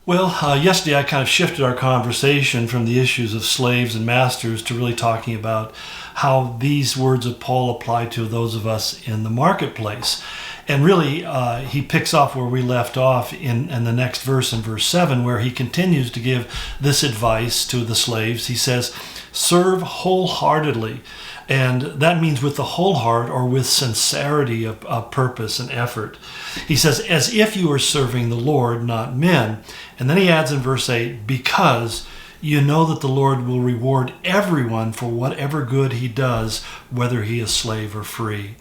Well, yesterday I kind of shifted our conversation from the issues of slaves and masters to really talking about how these words of Paul apply to those of us in the marketplace. And really, he picks off where we left off in the next verse, in verse 7, where he continues to give this advice to the slaves. He says, serve wholeheartedly. And that means with the whole heart or with sincerity of purpose and effort. He says, as if you were serving the Lord, not men. And then he adds in verse 8, because you know that the Lord will reward everyone for whatever good he does, whether he is slave or free.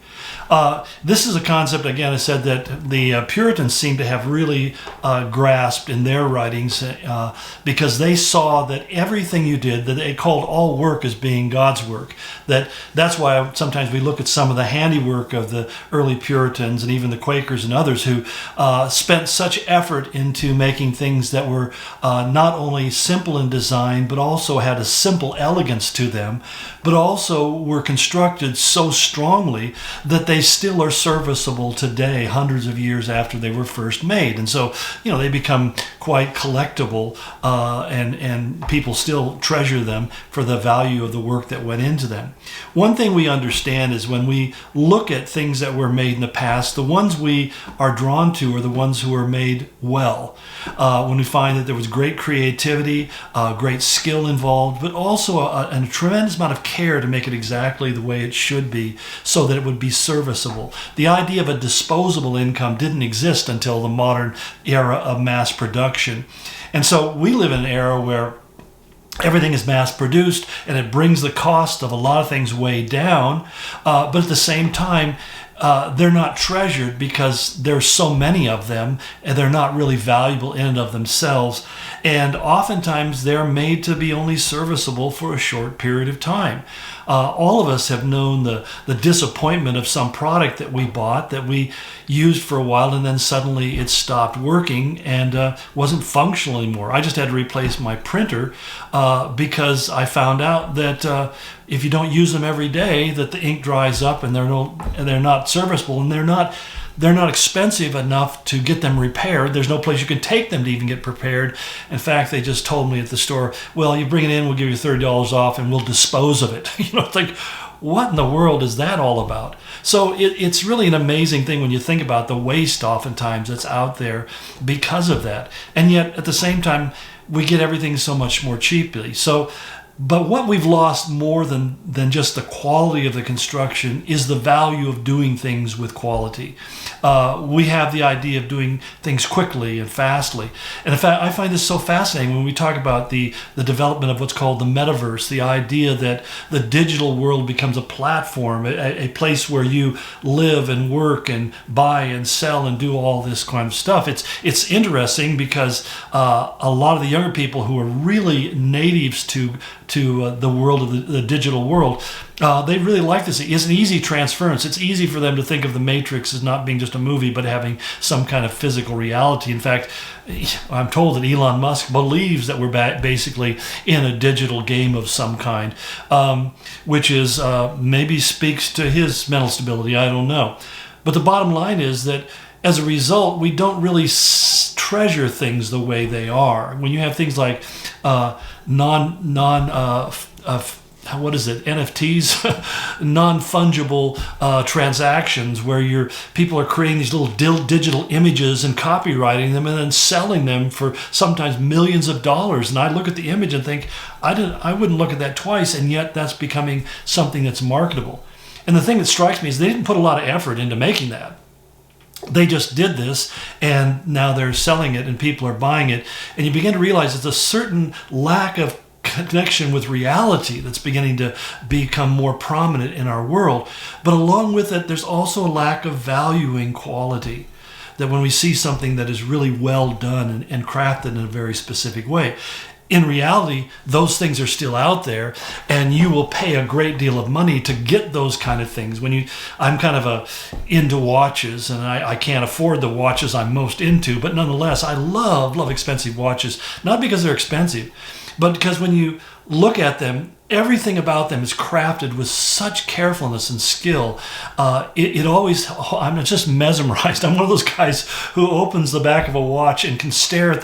This is a concept, again, I said that the Puritans seem to have really grasped in their writings because they saw that everything you did, that they called all work as being God's work. That's why sometimes we look at some of the handiwork of the early Puritans and even the Quakers and others who spent such effort into making things that were not only simple in design, but also had a simple elegance to them, but also were constructed so strongly that they still are serviceable today, hundreds of years after they were first made. And so, they become quite collectible, and people still treasure them for the value of the work that went into them. One thing we understand is when we look at things that were made in the past, the ones we are drawn to are the ones who were made well. When we find that there was great creativity, great skill involved, but also a tremendous amount of care to make it exactly the way it should be so that it would be serviceable. The idea of a disposable income didn't exist until the modern era of mass production. And so we live in an era where everything is mass produced and it brings the cost of a lot of things way down, but at the same time, they're not treasured because there's so many of them and they're not really valuable in and of themselves. And oftentimes they're made to be only serviceable for a short period of time. All of us have known the disappointment of some product that we bought, that we used for a while, and then suddenly it stopped working and wasn't functional anymore. I just had to replace my printer because I found out that if you don't use them every day, that the ink dries up and they're not serviceable, and they're not expensive enough to get them repaired. There's no place you can take them to even get prepared. In fact, they just told me at the store, well, you bring it in, we'll give you $30 off and we'll dispose of it. It's like, what in the world is that all about? So it's really an amazing thing when you think about the waste oftentimes that's out there because of that. And yet at the same time, we get everything so much more cheaply. But what we've lost more than just the quality of the construction is the value of doing things with quality. We have the idea of doing things quickly and fastly. And in fact, I find this so fascinating when we talk about the development of what's called the metaverse, the idea that the digital world becomes a platform, a place where you live and work and buy and sell and do all this kind of stuff. It's interesting because a lot of the younger people who are really natives to the world of the digital world, they really like this. It's an easy transference. It's easy for them to think of the Matrix as not being just a movie, but having some kind of physical reality. In fact, I'm told that Elon Musk believes that we're basically in a digital game of some kind, which is maybe speaks to his mental stability. I don't know. But the bottom line is that as a result, we don't really treasure things the way they are. When you have things like NFTs, non-fungible transactions, where people are creating these little digital images and copywriting them and then selling them for sometimes millions of dollars. And I look at the image and think, I wouldn't look at that twice, and yet that's becoming something that's marketable. And the thing that strikes me is they didn't put a lot of effort into making that. They just did this, and now they're selling it and people are buying it. And you begin to realize there's a certain lack of connection with reality that's beginning to become more prominent in our world. But along with it, there's also a lack of valuing quality. That when we see something that is really well done and crafted in a very specific way, in reality, those things are still out there, and you will pay a great deal of money to get those kind of things. I'm kind of into watches, and I can't afford the watches I'm most into, but nonetheless, I love expensive watches, not because they're expensive, but because when you look at them, everything about them is crafted with such carefulness and skill. It always, I'm just mesmerized. I'm one of those guys who opens the back of a watch and can stare at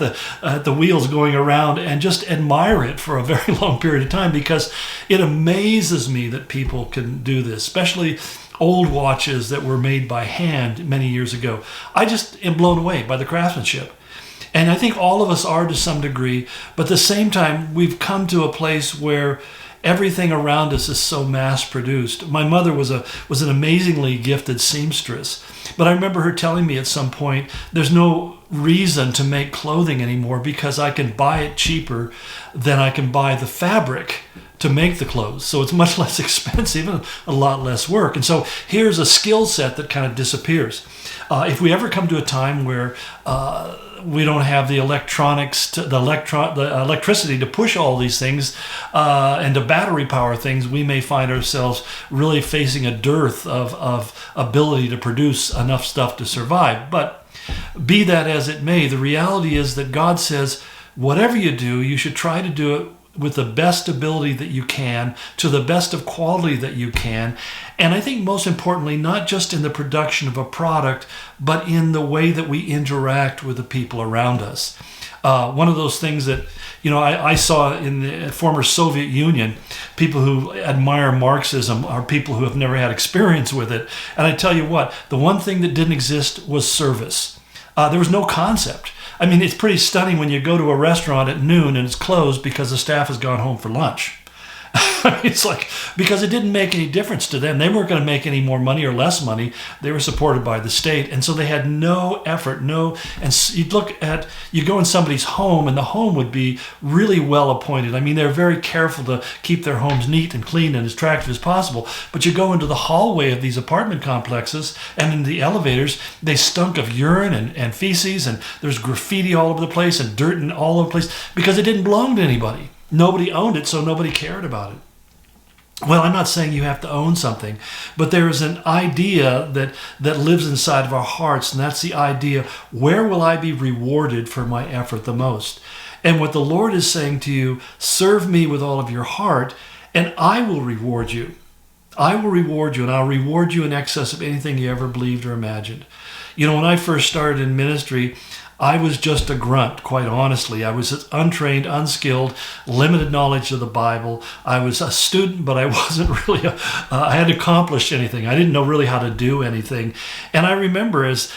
the wheels going around and just admire it for a very long period of time, because it amazes me that people can do this, especially old watches that were made by hand many years ago. I just am blown away by the craftsmanship. And I think all of us are to some degree, but at the same time, we've come to a place where everything around us is so mass-produced. My mother was an amazingly gifted seamstress, but I remember her telling me at some point, there's no reason to make clothing anymore because I can buy it cheaper than I can buy the fabric to make the clothes. So it's much less expensive and a lot less work. And so here's a skill set that kind of disappears. If we ever come to a time where we don't have the electricity to push all these things and to battery power things, we may find ourselves really facing a dearth of ability to produce enough stuff to survive. But be that as it may, the reality is that God says, whatever you do, you should try to do it with the best ability that you can, to the best of quality that you can. And I think most importantly, not just in the production of a product, but in the way that we interact with the people around us. One of those things that, I saw in the former Soviet Union, people who admire Marxism are people who have never had experience with it. And I tell you what, the one thing that didn't exist was service. There was no concept. I mean, it's pretty stunning when you go to a restaurant at noon and it's closed because the staff has gone home for lunch. It's like, because it didn't make any difference to them. They weren't going to make any more money or less money. They were supported by the state. And so they had no effort, and you go in somebody's home and the home would be really well appointed. I mean, they're very careful to keep their homes neat and clean and as attractive as possible. But you go into the hallway of these apartment complexes and in the elevators, they stunk of urine and feces, and there's graffiti all over the place and dirt all over the place because it didn't belong to anybody. Nobody owned it, so nobody cared about it. Well, I'm not saying you have to own something, but there is an idea that lives inside of our hearts, and that's the idea, where will I be rewarded for my effort the most? And what the Lord is saying to you, serve me with all of your heart, and I will reward you. I will reward you, and I'll reward you in excess of anything you ever believed or imagined. When I first started in ministry, I was just a grunt, quite honestly. I was untrained, unskilled, limited knowledge of the Bible. I was a student, but I wasn't really I hadn't accomplished anything. I didn't know really how to do anything. And I remember as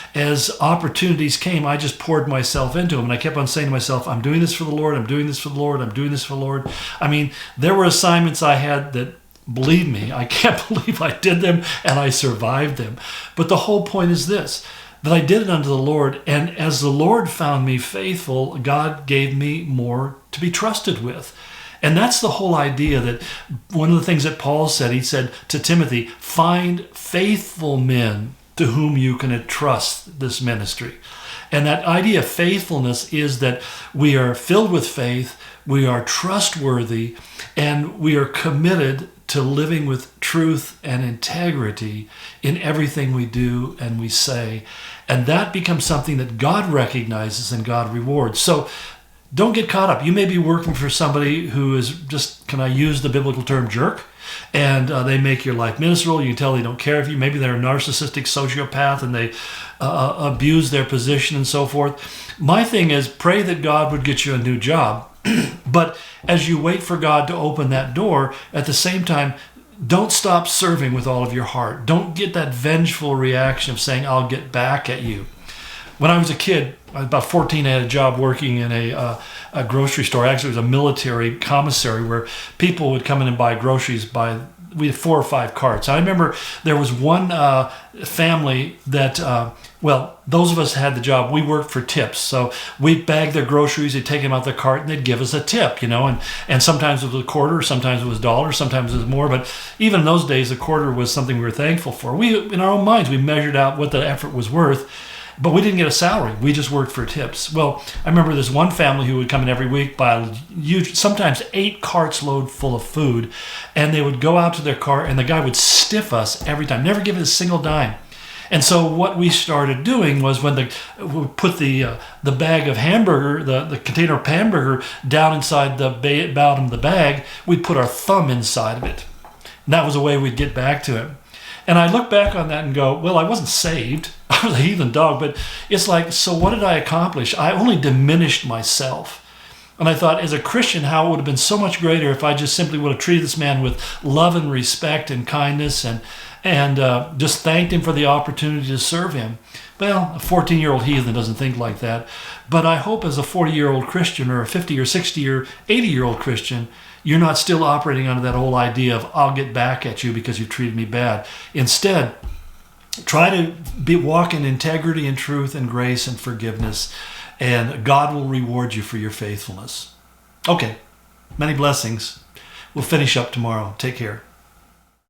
opportunities came, I just poured myself into them. And I kept on saying to myself, I'm doing this for the Lord, I'm doing this for the Lord, I'm doing this for the Lord. I mean, there were assignments I had that, believe me, I can't believe I did them and I survived them. But the whole point is this, that I did it unto the Lord, and as the Lord found me faithful, God gave me more to be trusted with. And that's the whole idea, that one of the things that Paul said, he said to Timothy, find faithful men to whom you can entrust this ministry. And that idea of faithfulness is that we are filled with faith, we are trustworthy, and we are committed to living with truth and integrity in everything we do and we say. And that becomes something that God recognizes and God rewards. So don't get caught up. You may be working for somebody who is just, can I use the biblical term, jerk? And they make your life miserable. You can tell they don't care for you. Maybe they're a narcissistic sociopath and they abuse their position and so forth. My thing is, pray that God would get you a new job. But as you wait for God to open that door, at the same time, don't stop serving with all of your heart. Don't get that vengeful reaction of saying, I'll get back at you. When I was a kid, I was about 14, I had a job working in a grocery store. Actually, it was a military commissary where people would come in and buy groceries. We had 4 or 5 carts. I remember there was one family that, those of us had the job. We worked for tips. So we'd bag their groceries, they'd take them out the cart, and they'd give us a tip, and sometimes it was a quarter, sometimes it was $1, sometimes it was more. But even in those days, a quarter was something we were thankful for. In our own minds, we measured out what the effort was worth. But we didn't get a salary. We just worked for tips. Well, I remember this one family who would come in every week, buy sometimes 8 carts load full of food, and they would go out to their car, and the guy would stiff us every time, never give us a single dime. And so what we started doing was when we put the bag of hamburger, the container of hamburger down inside the bottom of the bag, we'd put our thumb inside of it. And that was a way we'd get back to it. And I look back on that and go, well, I wasn't saved. I was a heathen dog. But it's like, so what did I accomplish? I only diminished myself. And I thought, as a Christian, how it would have been so much greater if I just simply would have treated this man with love and respect and kindness and just thanked him for the opportunity to serve him. Well, a 14-year-old heathen doesn't think like that. But I hope as a 40-year-old Christian or a 50 or 60 or 80-year-old Christian, you're not still operating under that whole idea of, I'll get back at you because you treated me bad. Instead, try to walk in integrity and truth and grace and forgiveness, and God will reward you for your faithfulness. Okay, many blessings. We'll finish up tomorrow. Take care.